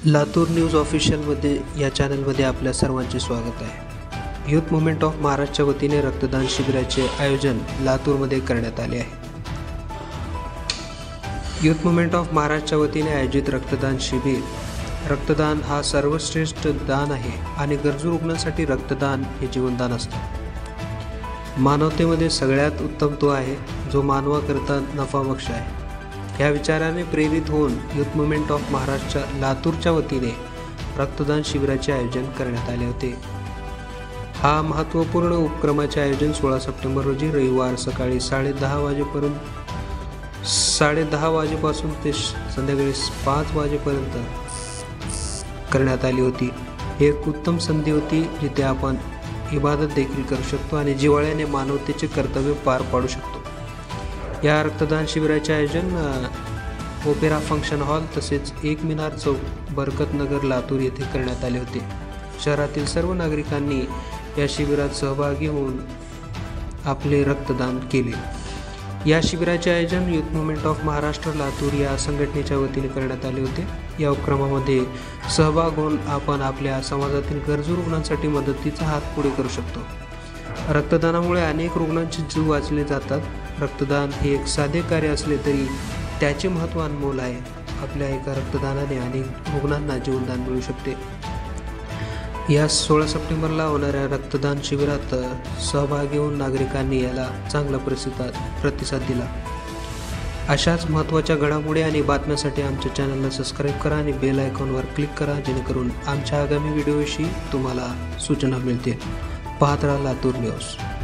Latur news ऑफिशियलमध्ये या चॅनलमध्ये आपल्या सर्वांचे स्वागत आहे। यूथ मूवमेंट ऑफ महाराष्ट्रच्या वतीने रक्तदान शिबिराचे आयोजन लातूरमध्ये करण्यात आले आहे। यूथ मूवमेंट ऑफ महाराष्ट्रच्या वतीने आयोजित रक्तदान शिबिर। रक्तदान हा सर्वश्रेष्ठ दान आहे आणि गरजू रुग्णांसाठी रक्तदान हे जीवनदान असते। मानवतेमध्ये सगळ्यात उत्तम तो आहे जो मानवाकरता नफाबख्श आहे। या विचाराने प्रेरित होऊन यूथ मूवमेंट ऑफ महाराष्ट्र लातूरच्या वतीने रक्तदान शिबिराचे आयोजन करण्यात आले होते। हा महत्त्वपूर्ण उपक्रमाचे आयोजन 16 सप्टेंबर रोजी रविवार सकाळी 10:30 वाजेपासून ते संध्याकाळी 5 वाजेपर्यंत करण्यात आली होती। ही एक उत्तम संधी होती जिथे आपण इबादत देखील करू शकतो आणि जिव्हाळ्याने मानवतेचे कर्तव्य पार पाडू शकतो। या रक्तदान शिबिराचे आयोजन ओपेरा फंक्शन हॉल तसेच एक मिनार चौक बरकतनगर लातूर येथे करण्यात आले होते। शहरातील सर्व नागरिकांनी या शिबिरात सहभागी होऊन आपले रक्तदान केले। या शिबिराचे आयोजन youth movement of Maharashtra Latur या संघटनेच्या वतीने करण्यात आले होते। या उपक्रमामध्ये सहभाग होऊन आपण आपल्या समाजातील गरजू रुग्णांसाठी मदतीचा हात पुढे करू शकतो। रक्तदानामुळे अनेक रुग्णांचे जीव वाचले जातात। रक्तदान हे एक साधे कार्य असले तरी त्याचे महत्त्व अनमोल आहे। आपल्या एका रक्तदानाने अनेक रुग्णांना जीवनदान मिळू शकते। या 16 सप्टेंबरला होणाऱ्या रक्तदान शिबिरात सहभागी होऊन नागरिकांनी याला चांगला प्रतिसाद दिला। अशाच महत्त्वाच्या घडामोडी आणि बातम्यांसाठी आमच्या चॅनलला सबस्क्राईब करा आणि बेल आयकॉनवर क्लिक करा जेणेकरून आमच्या आगामी व्हिडिओविषयी तुम्हाला सूचना मिळतील। पाहत राहा लातूर न्यूज।